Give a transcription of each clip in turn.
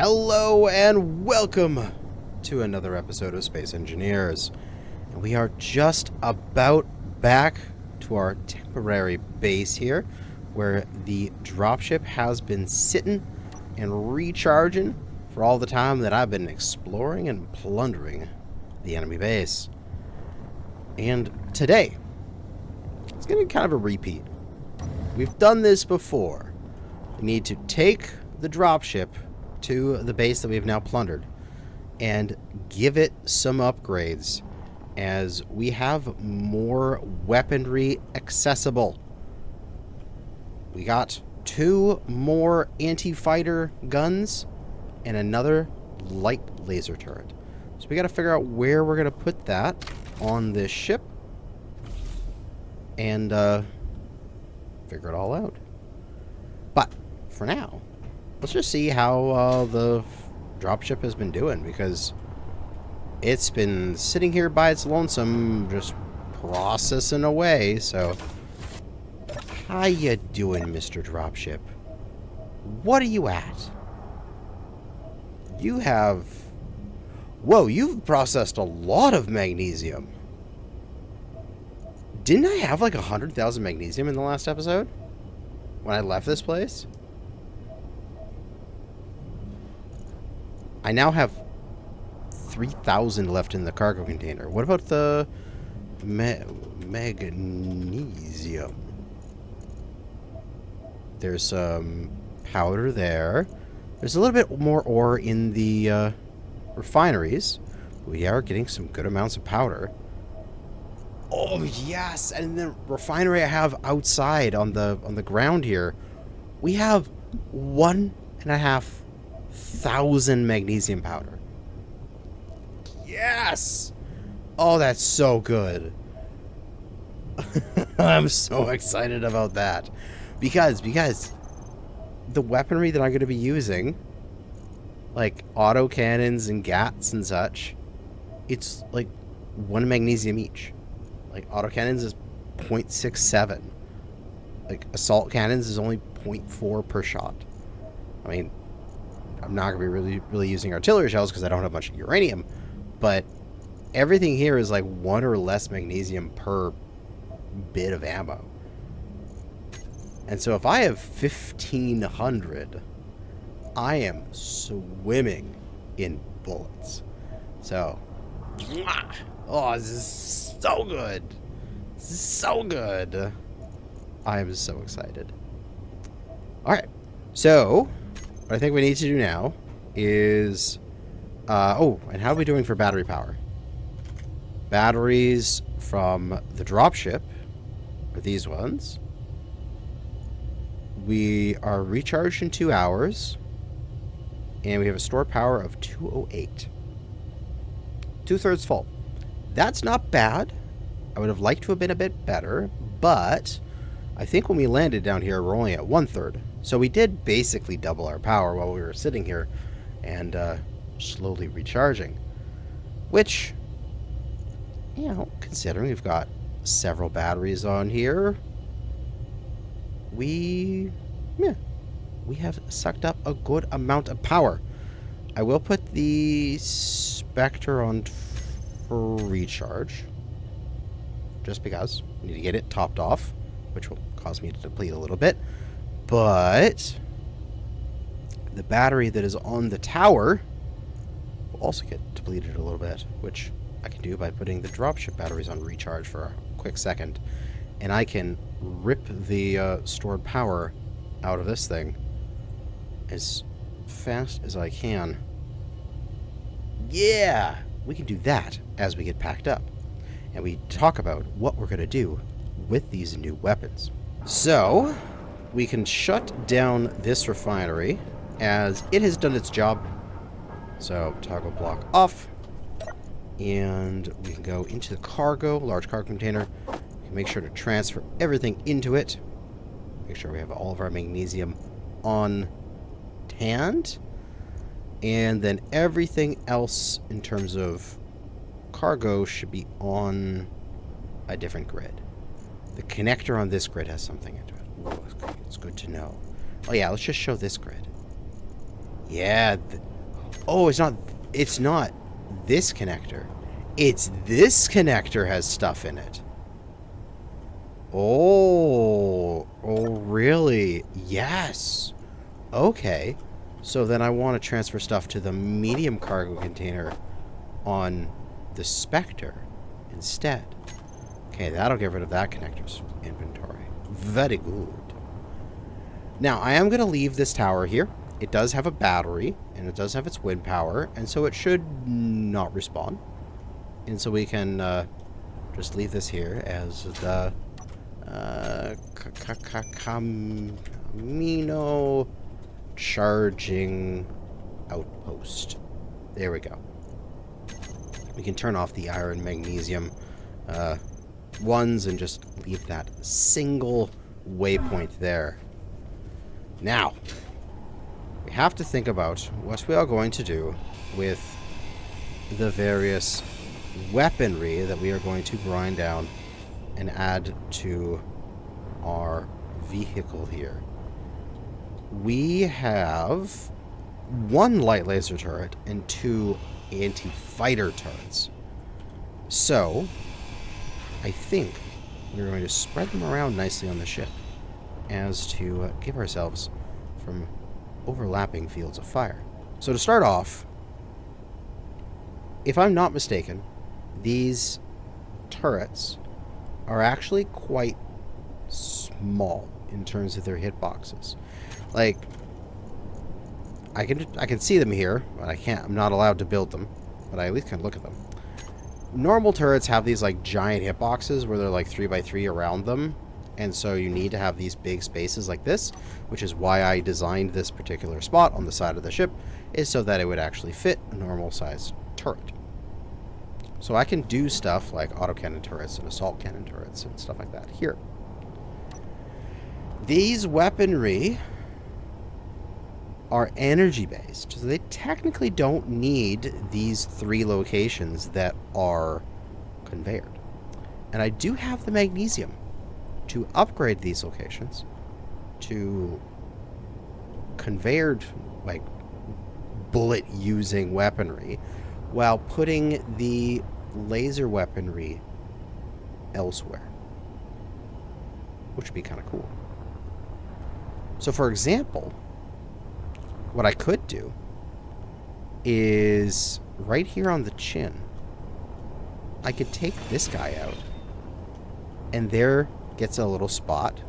Hello and welcome to another episode of Space Engineers. And we are just about back to our temporary base here, where the dropship has been sitting and recharging for all the time that I've been exploring and plundering the enemy base. And today, it's going to be kind of a repeat. We've done this before. We need to take the dropship to the base that we've now plundered and give it some upgrades, as we have more weaponry accessible. We got 2 more anti-fighter guns and another light laser turret. So we got to figure out where we're going to put that on this ship and figure it all out. But for now, let's just see how the dropship has been doing, because it's been sitting here by its lonesome, just processing away. So, how you doing, Mr. Dropship? What are you at? You have... Whoa, you've processed a lot of magnesium. Didn't I have like 100,000 magnesium in the last episode? When I left this place? I now have 3,000 left in the cargo container. What about the magnesium? There's some powder there. There's a little bit more ore in the refineries. We are getting some good amounts of powder. Oh yes, and the refinery I have outside on the ground here, we have 1,500 magnesium powder. Yes! Oh, that's so good. I'm so excited about that. Because the weaponry that I'm going to be using, like auto cannons and GATs and such, it's like 1 magnesium each. Like auto cannons is 0.67. Like assault cannons is only 0.4 per shot. I mean, I'm not going to be really using artillery shells because I don't have much uranium, but everything here is like 1 or less magnesium per bit of ammo. And so if I have 1,500, I am swimming in bullets. So, oh, this is so good. This is so good. I am so excited. Alright, so what I think we need to do now is... oh, and how are we doing for battery power? Batteries from the dropship are these ones. We are recharged in 2 hours. And we have a stored power of 208. 2/3 full. That's not bad. I would have liked to have been a bit better, but I think when we landed down here, we're only at 1/3. So we did basically double our power while we were sitting here and slowly recharging. Which, you know, considering we've got several batteries on here, we have sucked up a good amount of power. I will put the Spectre on for recharge, just because I need to get it topped off, which will cause me to deplete a little bit. But the battery that is on the tower will also get depleted a little bit, which I can do by putting the dropship batteries on recharge for a quick second, and I can rip the stored power out of this thing as fast as I can. Yeah, we can do that as we get packed up, and we talk about what we're going to do with these new weapons. So we can shut down this refinery as it has done its job. So toggle block off, and we can go into the cargo, large cargo container. We can make sure to transfer everything into it. Make sure we have all of our magnesium on hand, and then everything else in terms of cargo should be on a different grid. The connector on this grid has something into it. Ooh, it's good to know. Oh yeah, let's just show this grid. Yeah, Oh, it's not this connector. It's this connector has stuff in it. Oh, really? Yes. Okay. So then I want to transfer stuff to the medium cargo container on the Spectre instead. Okay, that'll get rid of that connector's inventory. Very good. Now, I am going to leave this tower here. It does have a battery, and it does have its wind power, and so it should not respawn. And so we can just leave this here as the Camino charging outpost. There we go. We can turn off the iron magnesium ones and just leave that single waypoint there. Now, we have to think about what we are going to do with the various weaponry that we are going to grind down and add to our vehicle here. We have 1 light laser turret and 2 anti-fighter turrets. So, I think we're going to spread them around nicely on the ship as to give ourselves from overlapping fields of fire. So to start off, if I'm not mistaken, these turrets are actually quite small in terms of their hitboxes. Like, I can see them here, but I'm not allowed to build them, but I at least can look at them. Normal turrets have these like giant hitboxes where they're like 3x3 around them, and so you need to have these big spaces like this, which is why I designed this particular spot on the side of the ship, is so that it would actually fit a normal sized turret. So I can do stuff like autocannon turrets and assault cannon turrets and stuff like that here. These weaponry are energy based, so they technically don't need these 3 locations that are conveyed. And I do have the magnesium to upgrade these locations to conveyored, like, bullet using weaponry, while putting the laser weaponry elsewhere, which would be kind of cool. So for example, what I could do is right here on the chin, I could take this guy out, and there gets a little spot,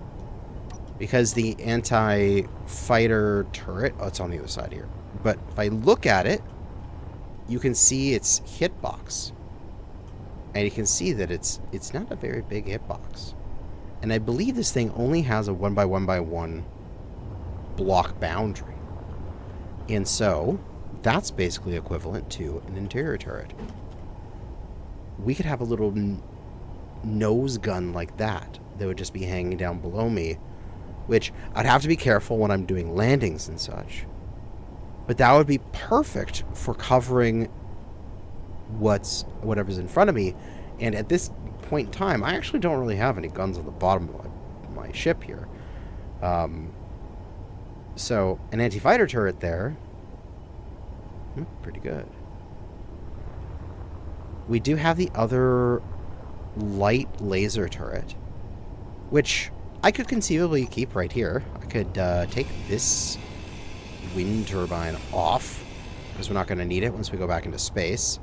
because the anti-fighter turret, oh, it's on the other side here, but if I look at it, you can see its hitbox, and you can see that it's not a very big hitbox, and I believe this thing only has a 1x1x1 block boundary. And so, that's basically equivalent to an interior turret. We could have a little nose gun like that would just be hanging down below me, which I'd have to be careful when I'm doing landings and such. But that would be perfect for covering whatever's in front of me. And at this point in time, I actually don't really have any guns on the bottom of my ship here. So, an anti-fighter turret there. Pretty good. We do have the other light laser turret, which I could conceivably keep right here. I could take this wind turbine off, because we're not going to need it once we go back into space.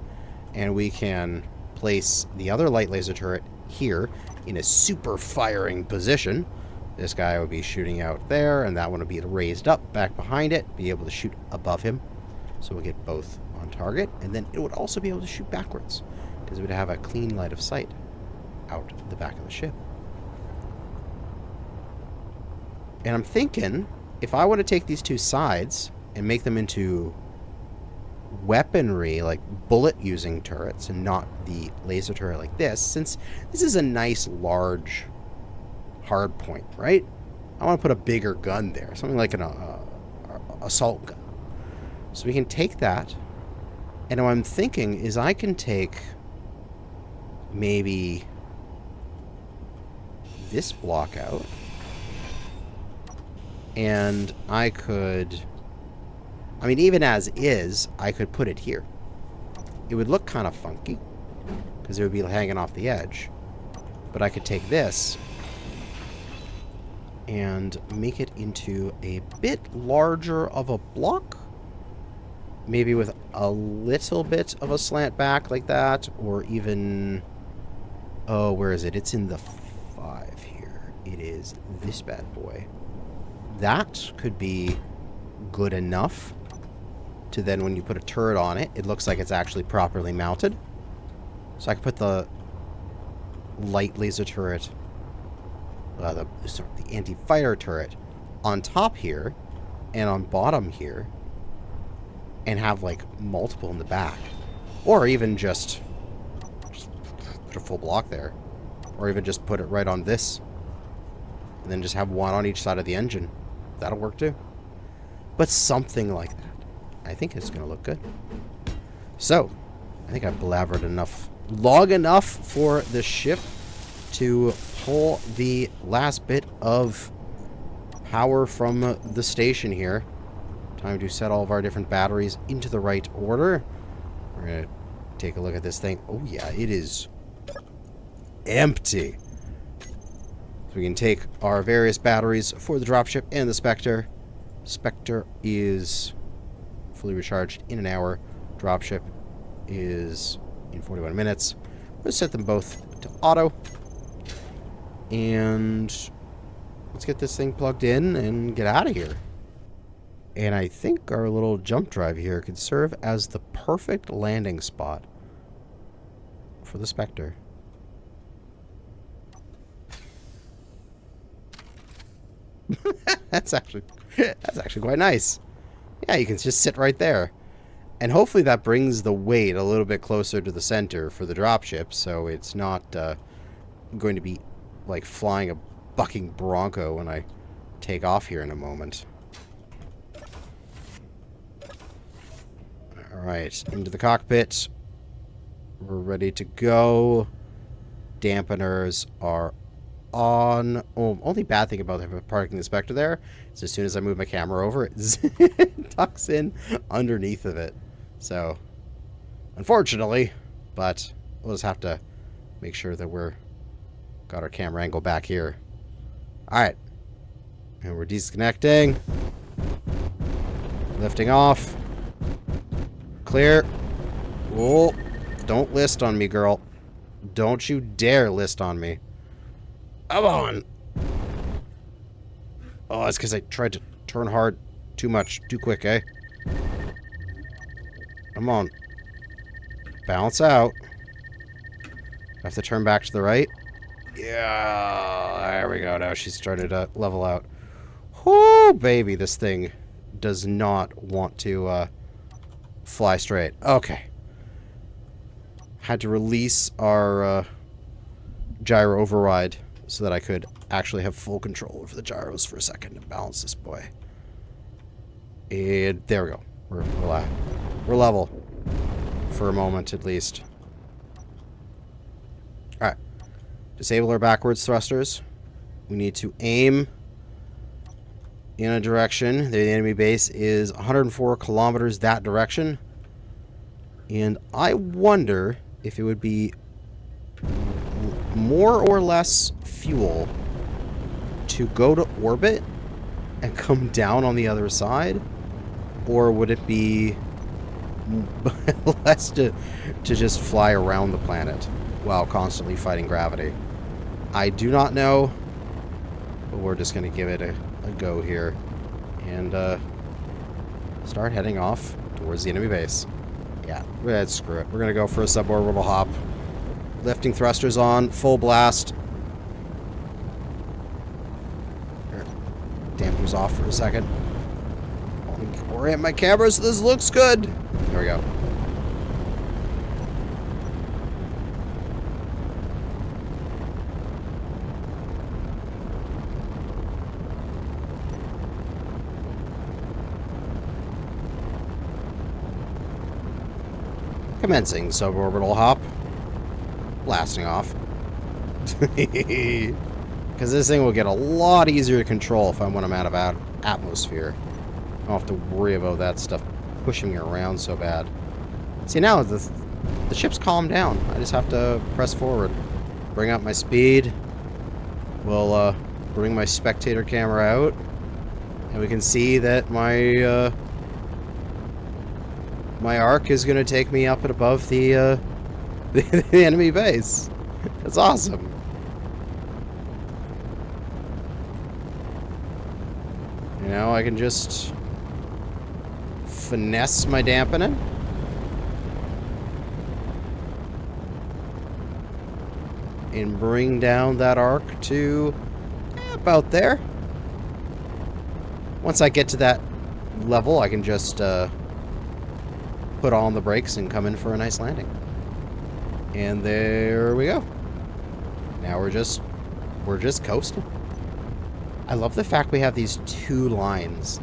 And we can place the other light laser turret here in a super firing position. This guy would be shooting out there, and that one would be raised up back behind it, be able to shoot above him. So we'll get both on target, and then it would also be able to shoot backwards, because it would have a clean line of sight out the back of the ship. And I'm thinking, if I want to take these 2 sides and make them into weaponry, like bullet-using turrets, and not the laser turret like this, since this is a nice, large hard point, right? I want to put a bigger gun there, something like an assault gun. So we can take that, and what I'm thinking is I can take maybe this block out, and I could I mean, even as is, I could put it here. It would look kind of funky, because it would be hanging off the edge. But I could take this and make it into a bit larger of a block. Maybe with a little bit of a slant back like that, or even... Oh, where is it? It's in the 5 here. It is this bad boy. That could be good enough to then, when you put a turret on it, it looks like it's actually properly mounted. So I could put the light laser turret, the anti-fighter turret, on top here, and on bottom here, and have, like, multiple in the back. Or even just put a full block there. Or even just put it right on this. And then just have one on each side of the engine. That'll work too. But something like that. I think it's going to look good. So, I think I've blabbered enough, long enough for the ship to pull the last bit of power from the station here. Time to set all of our different batteries into the right order. We're going to take a look at this thing. Oh yeah, it is empty. So we can take our various batteries for the dropship and the Spectre. Spectre is fully recharged in an hour. Dropship is in 41 minutes. Let's set them both to auto. And let's get this thing plugged in and get out of here. And I think our little jump drive here could serve as the perfect landing spot for the Spectre. That's actually quite nice. Yeah, you can just sit right there. And hopefully that brings the weight a little bit closer to the center for the dropship, so it's not going to be like flying a bucking bronco when I take off here in a moment. Alright, into the cockpit. We're ready to go. Dampeners are on. Oh, only bad thing about parking the Spectre there is as soon as I move my camera over, it tucks in underneath of it. So, unfortunately, but we'll just have to make sure that we're got our camera angle back here. Alright. And we're disconnecting. Lifting off. Clear. Oh, don't list on me, girl. Don't you dare list on me. Come on. Oh, that's because I tried to turn hard too much, too quick, eh? Come on. Balance out. Have to turn back to the right. Yeah, there we go. Now she's started to level out. Whoo, baby, this thing does not want to fly straight. Okay. Had to release our gyro override so that I could actually have full control over the gyros for a second and balance this boy. And there we go. We're level. For a moment, at least. Alright. Disable our backwards thrusters. We need to aim in a direction. The enemy base is 104 kilometers that direction. And I wonder if it would be more or less fuel to go to orbit and come down on the other side, or would it be less to just fly around the planet while constantly fighting gravity? I do not know, but we're just going to give it a go here and start heading off towards the enemy base. Yeah, screw it. We're going to go for a suborbital hop. Lifting thrusters on, full blast. Dampers off for a second. Orient my camera so this looks good. There we go. Commencing suborbital hop. Blasting off. Because this thing will get a lot easier to control if I want them out of atmosphere. I don't have to worry about that stuff pushing me around so bad. See, now the ship's calmed down. I just have to press forward. Bring up my speed. We'll bring my spectator camera out. And we can see that my my arc is going to take me up and above the enemy base. That's awesome. You know, I can just finesse my dampening. And bring down that arc to about there. Once I get to that level, I can just put on the brakes and come in for a nice landing. And there we go. Now we're just coasting. I love the fact we have these two lines.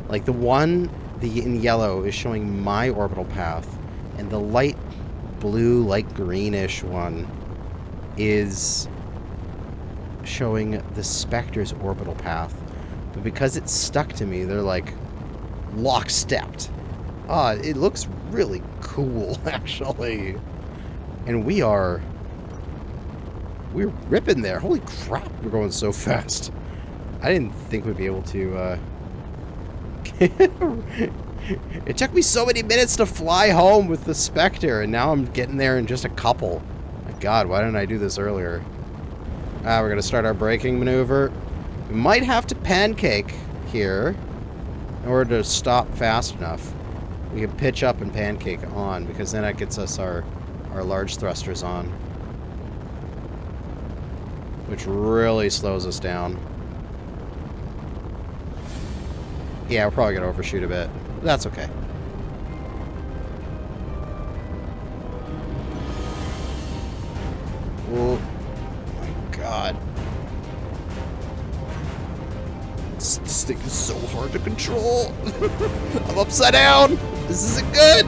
Like the one in yellow is showing my orbital path, and the light blue, light greenish one is showing the Spectre's orbital path. But because it's stuck to me, they're like lockstepped. Ah, it looks really cool, actually. And we're ripping there. Holy crap, we're going so fast. I didn't think we'd be able to, It took me so many minutes to fly home with the Spectre, and now I'm getting there in just a couple. My God, why didn't I do this earlier? We're gonna start our braking maneuver. We might have to pancake here in order to stop fast enough. We can pitch up and pancake on, because then that gets us our large thrusters on, which really slows us down. Yeah, we're probably gonna overshoot a bit. That's okay. Oh my God. This thing is so hard to control. I'm upside down. This isn't good.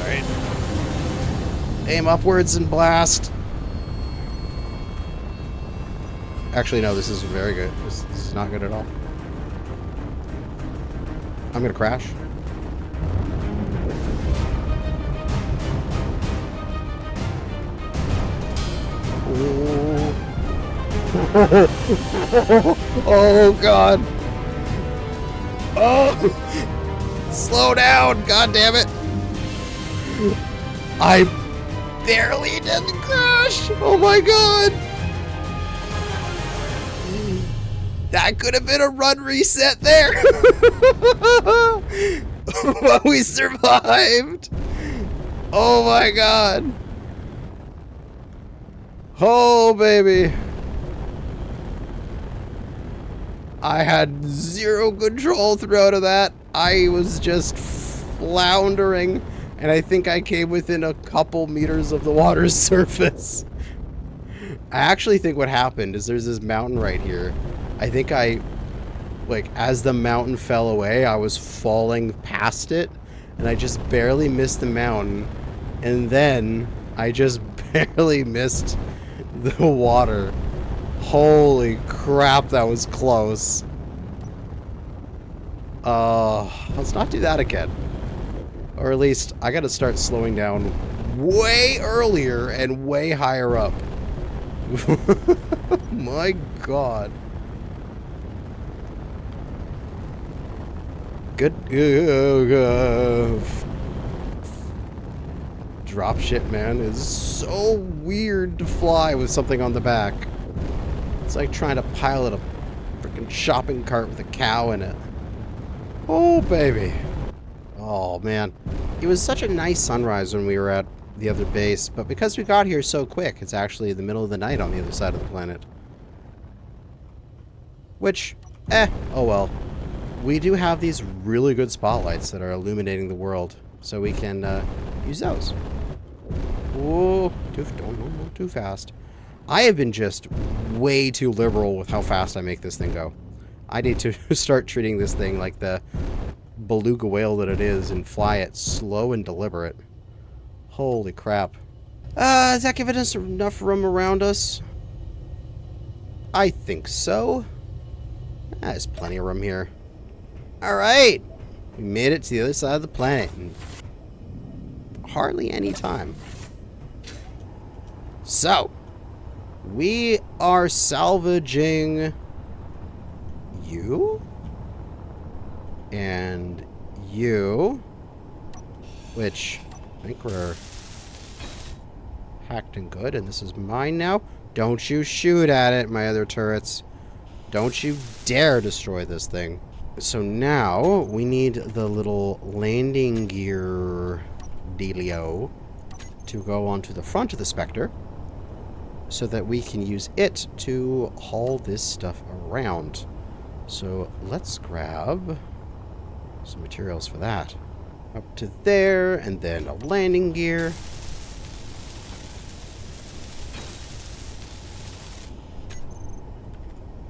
Alright. Aim upwards and blast. Actually, no, this is very good. This is not good at all. I'm gonna crash. Oh. Oh, God. Oh. Slow down. God damn it. I barely didn't crash. Oh, my God. That could have been a run reset there. But we survived. Oh, my God. Oh, baby. I had zero control throughout of that. I was just floundering, and I think I came within a couple meters of the water's surface. I actually think what happened is there's this mountain right here. I think as the mountain fell away, I was falling past it, and I just barely missed the mountain, and then I just barely missed the water. Holy crap, that was close. Let's not do that again. Or at least, I gotta start slowing down way earlier and way higher up. My God. Good. Dropship, man, is so weird to fly with something on the back. It's like trying to pilot a freaking shopping cart with a cow in it. Oh, baby. Oh, man. It was such a nice sunrise when we were at the other base, but because we got here so quick, it's actually the middle of the night on the other side of the planet. Which, oh well. We do have these really good spotlights that are illuminating the world, so we can use those. Whoa, don't move too fast. I have been just way too liberal with how fast I make this thing go. I need to start treating this thing like the beluga whale that it is and fly it slow and deliberate. Holy crap. Is that giving us enough room around us? I think so. There's plenty of room here. Alright! We made it to the other side of the planet in hardly any time. So, we are salvaging you and you, which I think we're hacked and good, and this is mine now. Don't you shoot at it, my other turrets. Don't you dare destroy this thing. So now we need the little landing gear dealio to go onto the front of the Spectre so that we can use it to haul this stuff around. So let's grab some materials for that. Up to there, and then a landing gear.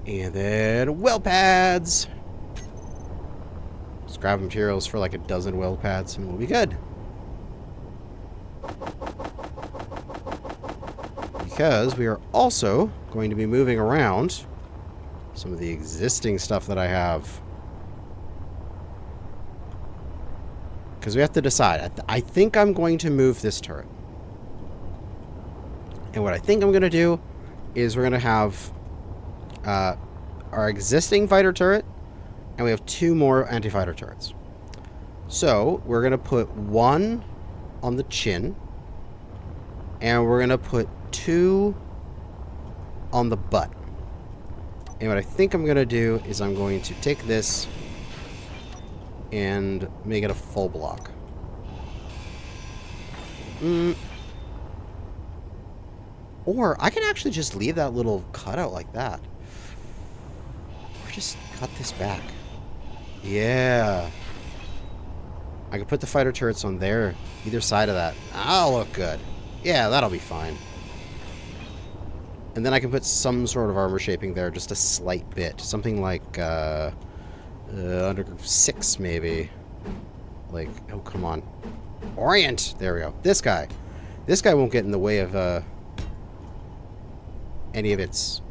And then weld pads. Let's grab materials for like a dozen weld pads and we'll be good. Because we are also going to be moving around some of the existing stuff that I have. Because we have to decide. I think I'm going to move this turret. And what I think I'm going to do is we're going to have our existing fighter turret, and we have 2 more anti-fighter turrets. So we're going to put 1 on the chin, and we're going to put 2 on the butt. And what I think I'm going to do is I'm going to take this and make it a full block. Or I can actually just leave that little cutout like that. Or just cut this back. Yeah. I can put the fighter turrets on there, either side of that. That'll look good. Yeah, that'll be fine. And then I can put some sort of armor shaping there, just a slight bit. Something like, under 6, maybe. Like, oh, come on. Orient! There we go. This guy. This guy won't get in the way of, any of its,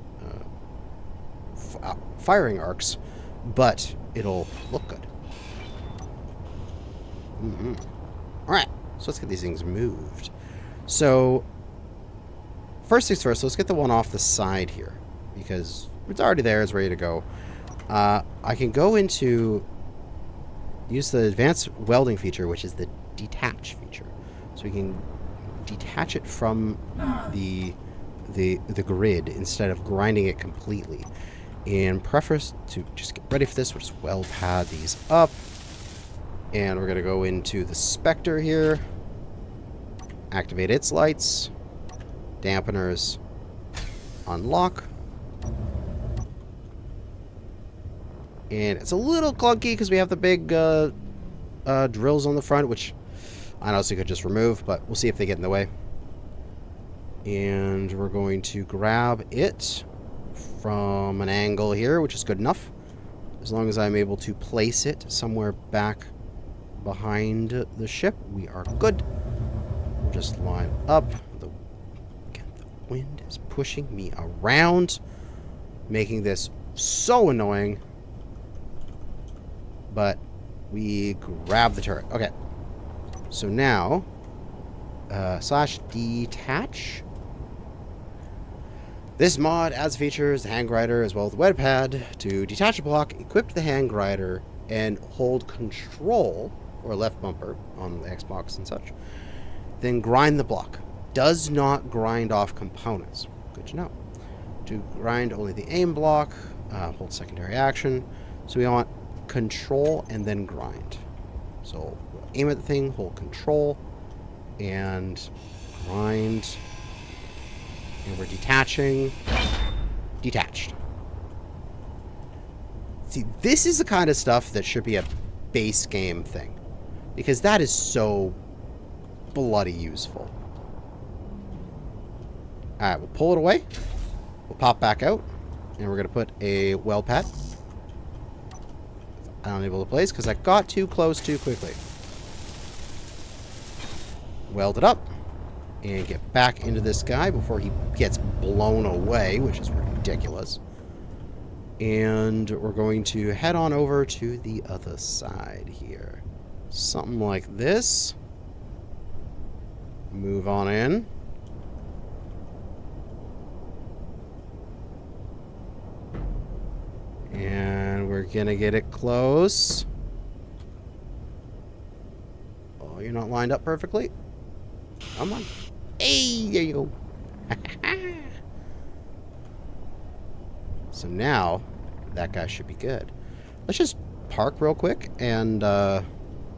firing arcs, but it'll look good. Alright, so let's get these things moved. So, first things first, let's get the one off the side here, because it's already there, it's ready to go. I can go into use the advanced welding feature, which is the detach feature. So we can detach it from the grid instead of grinding it completely. And preface to just get ready for this, we'll just weld pad these up. And we're going to go into the Spectre here. Activate its lights. Dampeners. Unlock. And it's a little clunky because we have the big drills on the front, which I honestly could just remove, but we'll see if they get in the way. And we're going to grab it from an angle here, which is good enough. As long as I'm able to place it somewhere back behind the ship, we are good. We'll just line up. Again, the wind is pushing me around, making this so annoying. But we grab the turret. Okay. So now, slash detach. This mod adds features, the hand grinder as well as the weld pad to detach a block, equip the hand grinder, and hold control, or left bumper on the Xbox and such. Then grind the block. Does not grind off components. Good to know. To grind only the aim block, hold secondary action. So we want control and then grind. So we'll aim at the thing, hold control, and grind. And we're detaching. Detached. See, this is the kind of stuff that should be a base game thing. Because that is so bloody useful. Alright, we'll pull it away. We'll pop back out. And we're going to put a weld pad. Unable to place because I got too close too quickly. Weld it up. And get back into this guy before he gets blown away, which is ridiculous. And we're going to head on over to the other side here. Something like this. Move on in. And we're gonna get it close. Oh, you're not lined up perfectly? Come on. Hey, there you go. So now, that guy should be good. Let's just park real quick and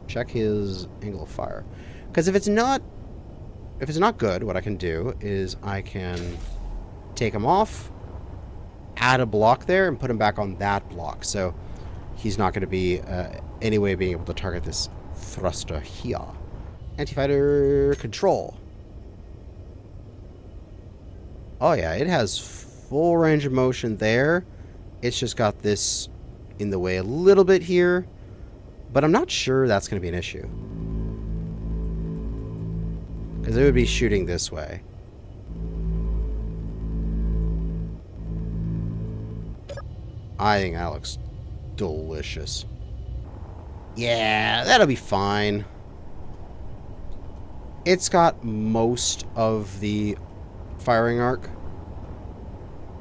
check his angle of fire. Because if it's not good, what I can do is I can take him off, add a block there, and put him back on that block. So he's not going to be any way being able to target this thruster here. Anti-fighter control. Oh yeah, it has full range of motion there. It's just got this in the way a little bit here, but I'm not sure that's going to be an issue. Because it would be shooting this way. I think that looks delicious. Yeah, that'll be fine. It's got most of the firing arc,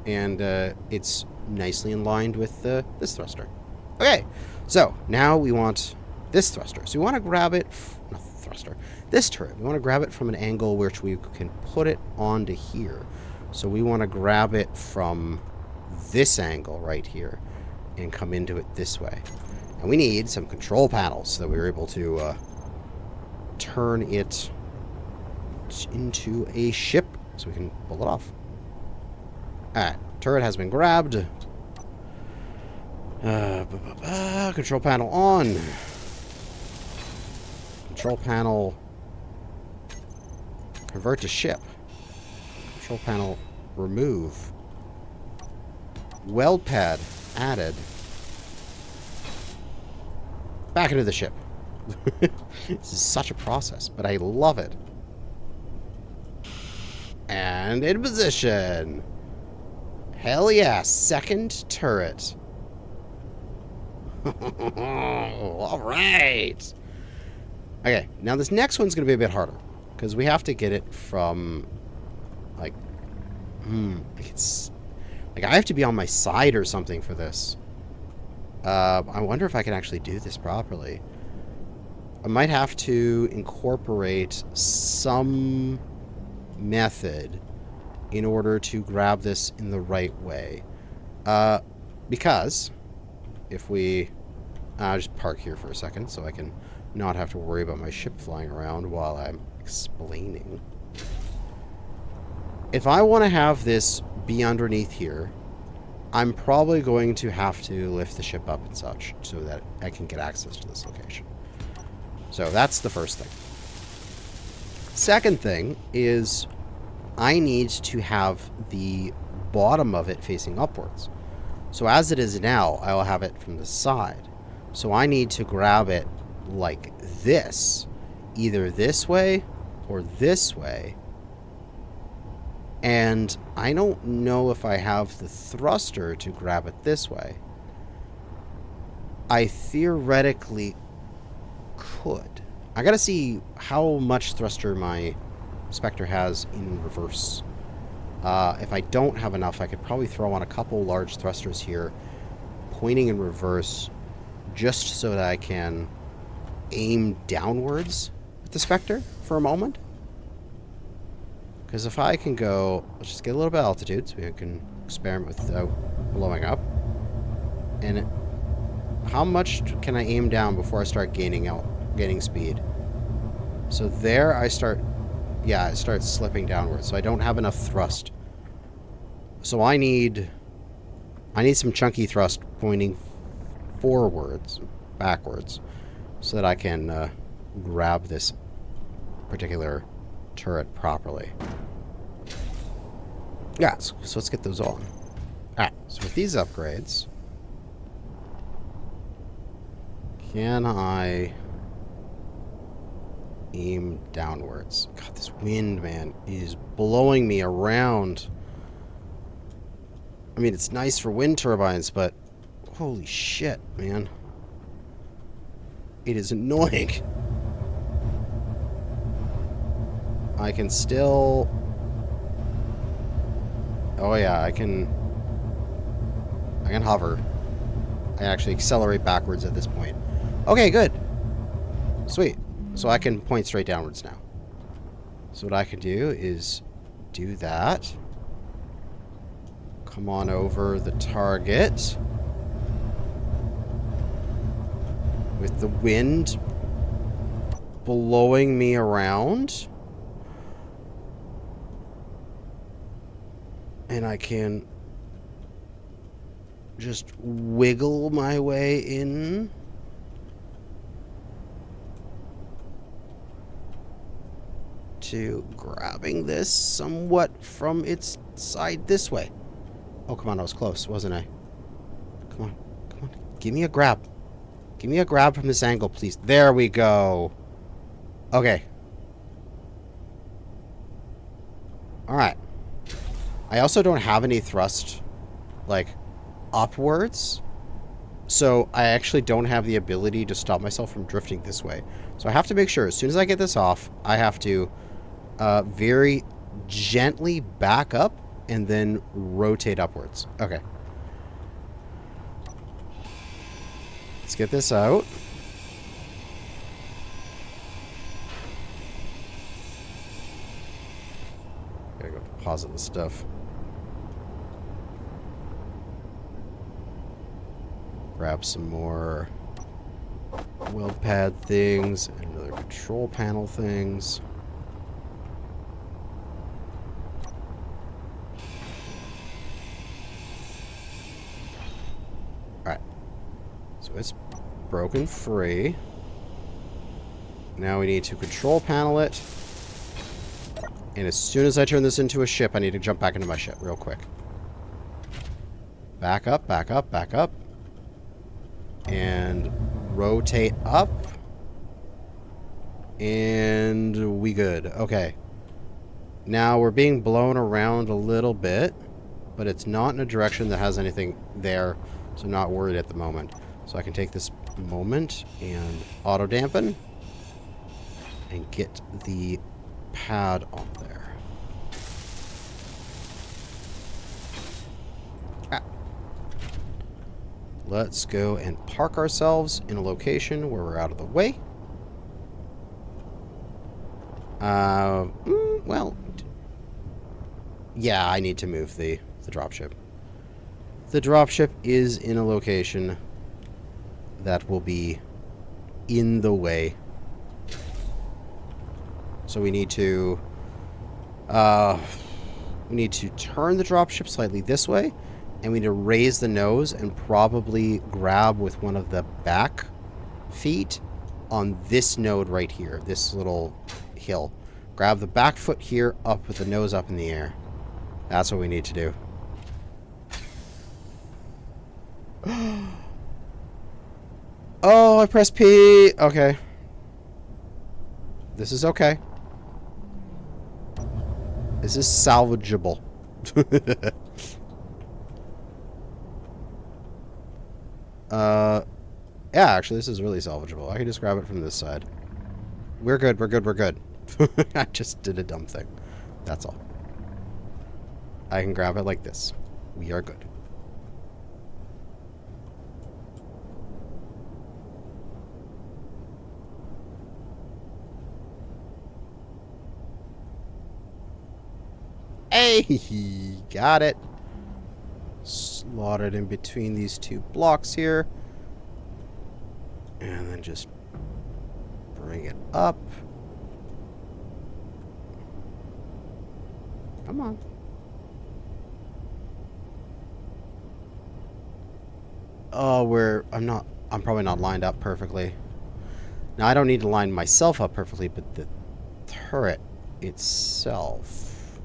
and it's nicely in line with this thruster. Okay, so now we want this thruster. So we want to grab it, not thruster, this turret. We want to grab it from an angle which we can put it onto here. So we want to grab it from this angle right here and come into it this way. And we need some control panels so that we're able to turn it into a ship so we can pull it off. Alright, turret has been grabbed. Control panel on. Control panel convert to ship. Control panel remove. Weld pad added. Back into the ship. This is such a process, but I love it. And in position. Hell yeah, second turret. All right. Okay, now this next one's going to be a bit harder because we have to get it from like it's like I have to be on my side or something for this. I wonder if I can actually do this properly. I might have to incorporate some method in order to grab this in the right way. Because if we... I'll just park here for a second so I can not have to worry about my ship flying around while I'm explaining. If I want to have this be underneath here, I'm probably going to have to lift the ship up and such so that I can get access to this location. So that's the first thing. Second thing is I need to have the bottom of it facing upwards. So as it is now, I'll have it from the side. So I need to grab it like this, either this way or this way. And I don't know if I have the thruster to grab it this way. I theoretically could. I gotta see how much thruster my Spectre has in reverse. If I don't have enough, I could probably throw on a couple large thrusters here, pointing in reverse, just so that I can aim downwards with the Spectre for a moment. Because if I can go, let's just get a little bit of altitude so we can experiment without blowing up. And how much can I aim down before I start gaining speed? So there I start, yeah, it starts slipping downwards. So I don't have enough thrust. So I need some chunky thrust pointing forwards, backwards, so that I can grab this particular turret properly. Yeah, so let's get those on. Alright, so with these upgrades, can I aim downwards? God, this wind, man, is blowing me around. I mean, it's nice for wind turbines, but holy shit, man. It is annoying. I can still... Oh yeah, I can hover. I actually accelerate backwards at this point. Okay, good. Sweet. So I can point straight downwards now. So what I can do is do that. Come on over the target. With the wind blowing me around. And I can just wiggle my way in. To grabbing this somewhat from its side this way. Oh, come on, I was close, wasn't I? Come on, come on. Give me a grab. Give me a grab from this angle, please. There we go. Okay. Alright. I also don't have any thrust, like, upwards. So I actually don't have the ability to stop myself from drifting this way. So I have to make sure, as soon as I get this off, I have to very gently back up and then rotate upwards. Okay. Let's get this out. Gotta go deposit the stuff. Grab some more weld pad things and another control panel things. Alright. So it's broken free. Now we need to control panel it. And as soon as I turn this into a ship, I need to jump back into my ship real quick. Back up, back up, back up. And rotate up. And we good. Okay. Now we're being blown around a little bit, but it's not in a direction that has anything there, so I'm not worried at the moment. So I can take this moment and auto dampen and get the pad on there. Let's go and park ourselves in a location where we're out of the way. Well, yeah, I need to move the dropship. The dropship is in a location that will be in the way. So we need to turn the dropship slightly this way. And we need to raise the nose and probably grab with one of the back feet on this node right here, this little hill. Grab the back foot here up with the nose up in the air. That's what we need to do. Oh, I pressed P. Okay. This is okay. This is salvageable. Yeah, actually, this is really salvageable. I can just grab it from this side. We're good, we're good, we're good. I just did a dumb thing. That's all. I can grab it like this. We are good. Hey, got it. Slot it in between these two blocks here. And then just bring it up. Come on. Oh, I'm probably not lined up perfectly. Now, I don't need to line myself up perfectly, but the turret itself.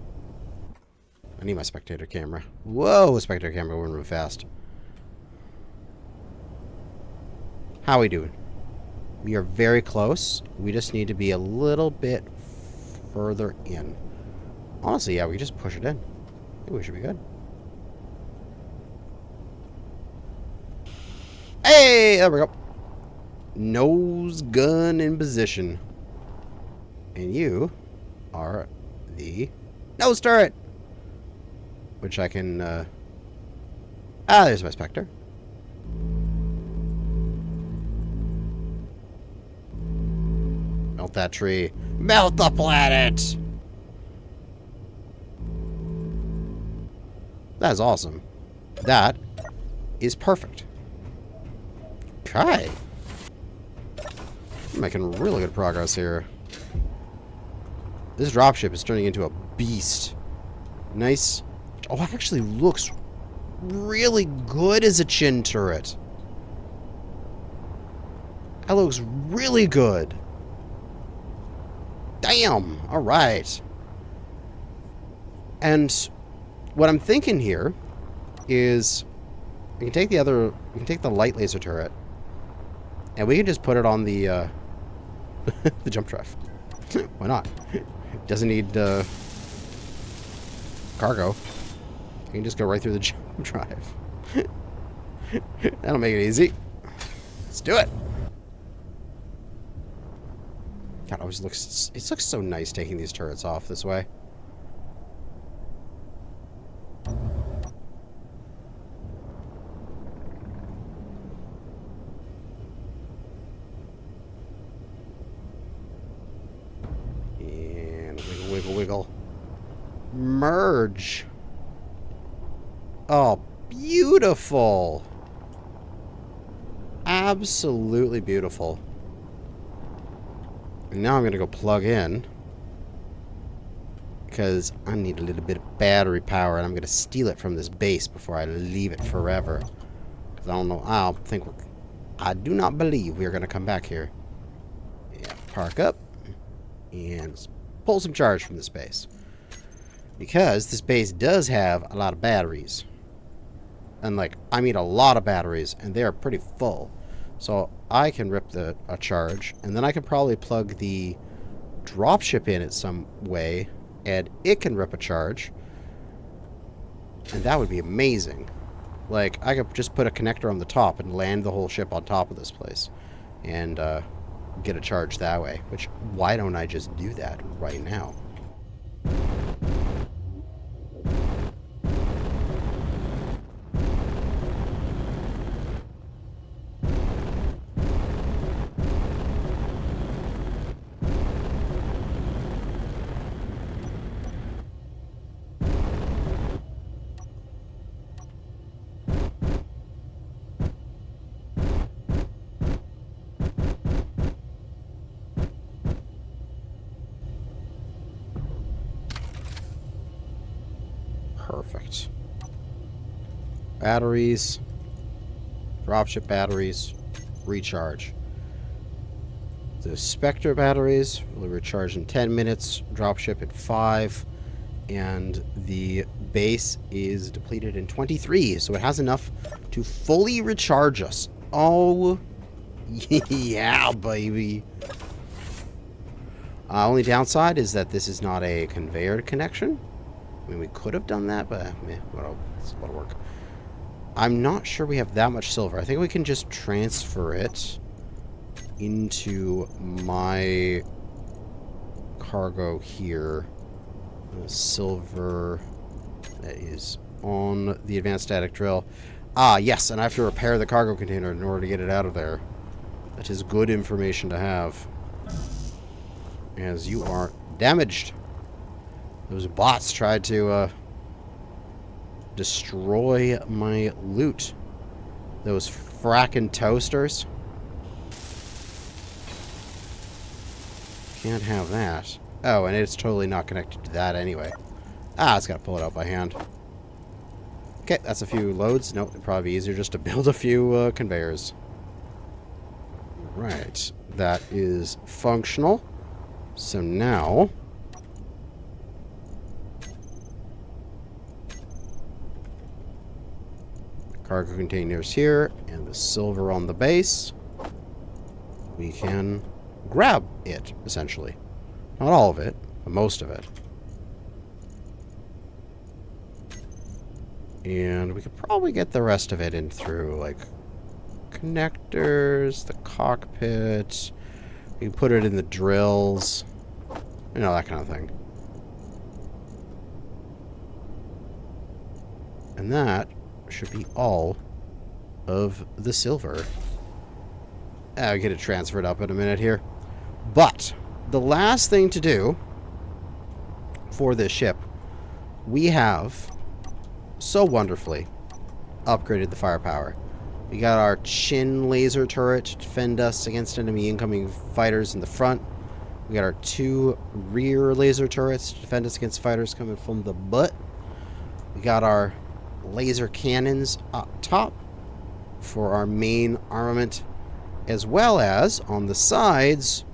I need my spectator camera. Whoa, spectator camera, we're moving fast. How are we doing? We are very close. We just need to be a little bit further in. Honestly, yeah, we just push it in. I think we should be good. Hey, there we go. Nose gun in position. And you are the nose turret. Which I can, there's my Spectre. Melt that tree. Melt the planet! That is awesome. That is perfect. Okay. I'm making really good progress here. This dropship is turning into a beast. Nice. Oh, it actually looks really good as a chin turret. That looks really good. Damn. All right. And what I'm thinking here is we can take the light laser turret and we can just put it on the the jump drive. Why not? It doesn't need cargo. You can just go right through the jump drive. That'll make it easy. Let's do it. God, it looks so nice taking these turrets off this way. And wiggle, wiggle, wiggle. Merge. Oh, beautiful. Absolutely beautiful. And now I'm going to go plug in. Because I need a little bit of battery power. And I'm going to steal it from this base before I leave it forever. Because I do not believe we are going to come back here. Yeah, park up. And pull some charge from this base. Because this base does have a lot of batteries. And I mean a lot of batteries. And they are pretty full. So I can rip a charge. And then I can probably plug the dropship in some way. And it can rip a charge. And that would be amazing. I could just put a connector on the top and land the whole ship on top of this place. And get a charge that way. Which, why don't I just do that right now? Perfect. Batteries. Dropship batteries. Recharge. The Spectre batteries will recharge in 10 minutes. Dropship in 5. And the base is depleted in 23. So it has enough to fully recharge us. Oh, yeah, baby. Only downside is that this is not a conveyor connection. I mean, we could have done that, but it's a lot of work. I'm not sure we have that much silver. I think we can just transfer it into my cargo here. Silver that is on the advanced static drill. Ah, yes, and I have to repair the cargo container in order to get it out of there. That is good information to have. As you are damaged. Those bots tried to destroy my loot. Those frackin' toasters. Can't have that. Oh, and it's totally not connected to that anyway. Ah, it's got to pull it out by hand. Okay, that's a few loads. Nope, it'd probably be easier just to build a few conveyors. Right, that is functional. So now... cargo containers here, and the silver on the base. We can grab it, essentially. Not all of it, but most of it. And we could probably get the rest of it in through, connectors, the cockpit. We can put it in the drills. You know, that kind of thing. And that should be all of the silver. I'll get it transferred up in a minute here. But the last thing to do for this ship, we have so wonderfully upgraded the firepower. We got our chin laser turret to defend us against enemy incoming fighters in the front. We got our 2 rear laser turrets to defend us against fighters coming from the butt. We got our laser cannons up top for our main armament, as well as on the sides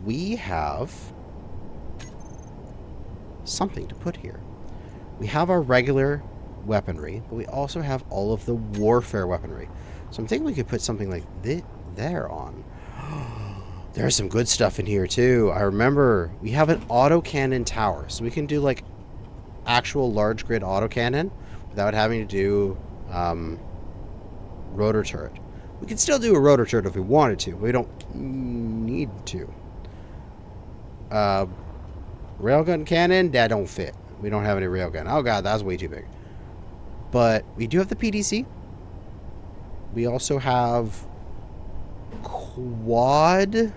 we have something to put here. We have our regular weaponry, but we also have all of the warfare weaponry. So I'm thinking we could put something like this there on. There's some good stuff in here too. I remember we have an autocannon tower, so we can do like actual large grid autocannon without having to do rotor turret. We can still do a rotor turret if we wanted to, but we don't need to. Railgun cannon, that don't fit. We don't have any railgun. Oh god, that's way too big. But we do have the PDC. We also have quad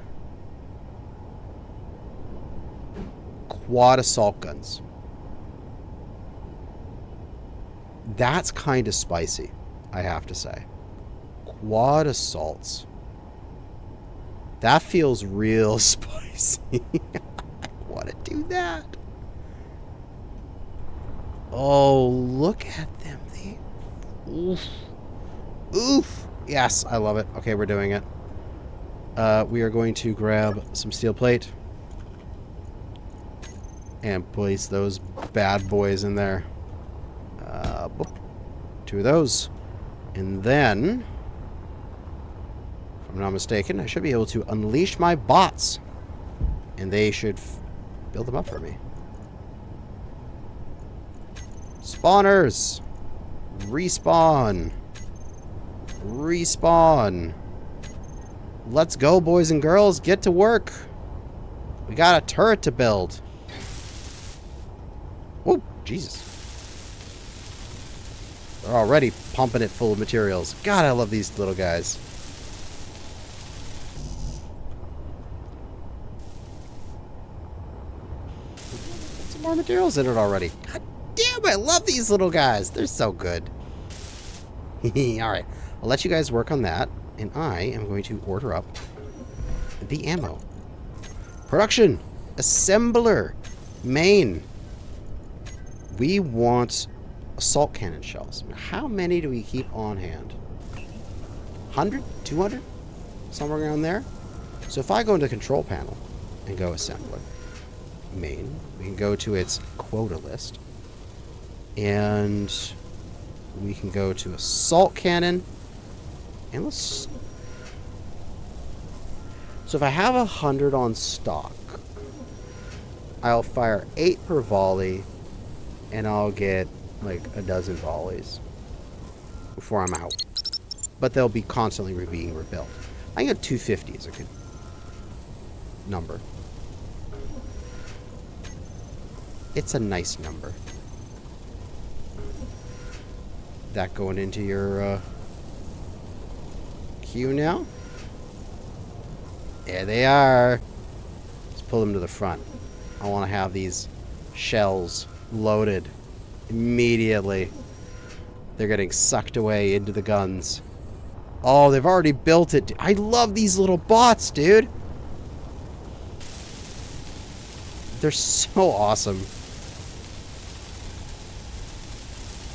assault guns. That's kind of spicy, I have to say. Quad assaults. That feels real spicy. I want to do that. Oh, look at them. Oof. Oof. Yes, I love it. Okay, we're doing it. We are going to grab some steel plate and place those bad boys in there. 2 of those. And then, if I'm not mistaken, I should be able to unleash my bots. And they should build them up for me. Spawners! Respawn! Respawn! Let's go, boys and girls. Get to work. We got a turret to build. Whoa, Jesus. They're already pumping it full of materials. God, I love these little guys. Put some more materials in it already. God damn, I love these little guys. They're so good. Alright, I'll let you guys work on that. And I am going to order up the ammo. Production. Assembler. Main. We want assault cannon shells. How many do we keep on hand? 100? 200? Somewhere around there? So if I go into the control panel and go assembler, main, we can go to its quota list. And we can go to assault cannon. And let's... So if I have 100 on stock, I'll fire 8 per volley, and I'll get like a dozen volleys before I'm out. But they'll be constantly being rebuilt. I think 250 is a good number. It's a nice number. That going into your queue now. There they are. Let's pull them to the front. I want to have these shells loaded immediately. They're getting sucked away into the guns. Oh, they've already built it. I love these little bots, dude. They're so awesome.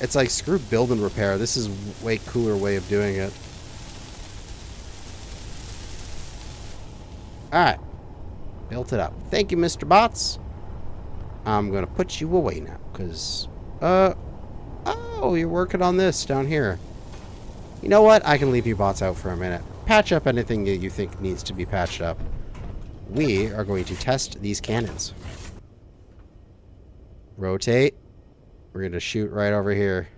It's like, screw build and repair. This is a way cooler way of doing it. Alright. Built it up. Thank you, Mr. Bots. I'm going to put you away now, because... Oh, you're working on this down here. You know what? I can leave you bots out for a minute. Patch up anything that you think needs to be patched up. We are going to test these cannons. Rotate. We're going to shoot right over here.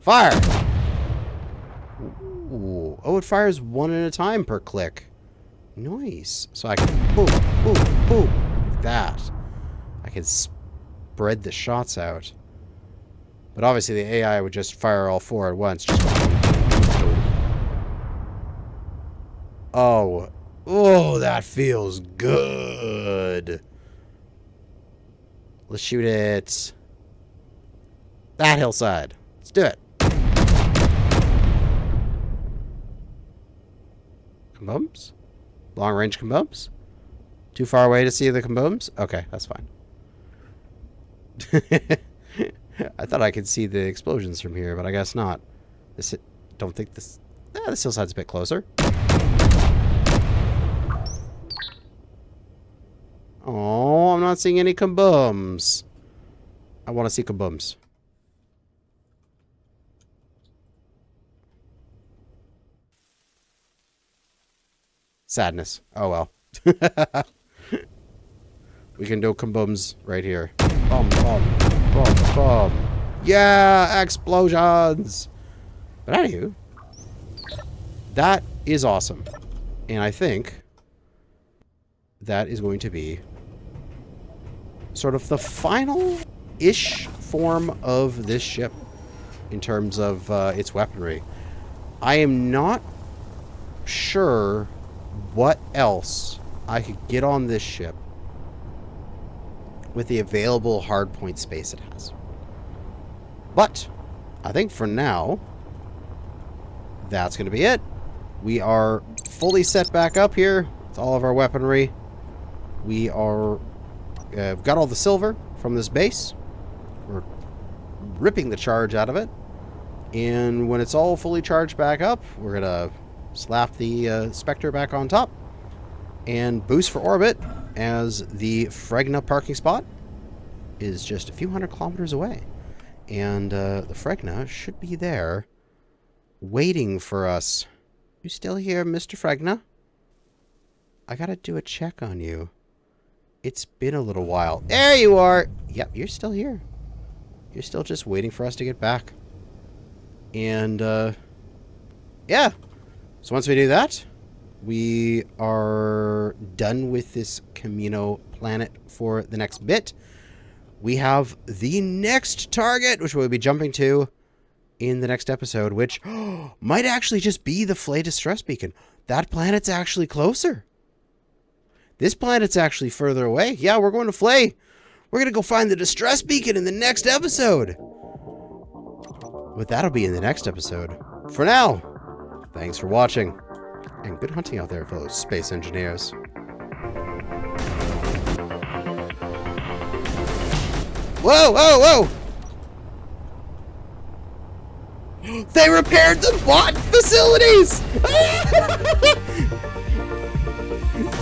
Fire! Ooh. Ooh. Oh, it fires one at a time per click. Nice. So I can boom, boom, boom. Like that. I can spread the shots out. But obviously the AI would just fire all 4 at once. Just oh. Oh, that feels good. Let's shoot it. That hillside. Let's do it. Kabooms? Long range kabooms? Too far away to see the kabooms? Okay, that's fine. I thought I could see the explosions from here, but I guess not. Don't think this... this hillside's a bit closer. Oh, I'm not seeing any kabooms. I want to see kabooms. Sadness. Oh well. We can do kabooms right here. Boom, boom, boom, boom. Yeah, explosions. But anywho, that is awesome. And I think that is going to be sort of the final-ish form of this ship in terms of its weaponry. I am not sure what else I could get on this ship with the available hardpoint space it has. But I think for now, that's going to be it. We are fully set back up here with all of our weaponry. We are got all the silver from this base. We're ripping the charge out of it. And when it's all fully charged back up, we're going to slap the Spectre back on top and boost for orbit, as the Fregna parking spot is just a few hundred kilometers away. And the Fregna should be there waiting for us. You still here, Mr. Fregna? I gotta do a check on you. It's been a little while. There you are! Yep, you're still here. You're still just waiting for us to get back. And, yeah. So once we do that, we are done with this Camino planet for the next bit. We have the next target, which we'll be jumping to in the next episode, which might actually just be the Flay Distress Beacon. That planet's actually closer. This planet's actually further away. Yeah, we're going to Flay. We're going to go find the Distress Beacon in the next episode. But that'll be in the next episode. For now, thanks for watching. And good hunting out there, fellow space engineers. Whoa, whoa, whoa! They repaired the bot facilities!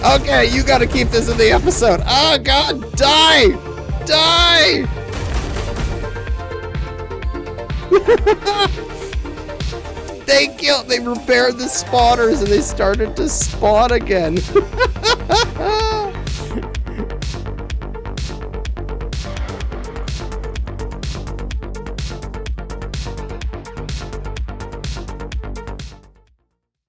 Okay, you gotta keep this in the episode. Oh god, die! Die! They repaired the spawners and they started to spawn again.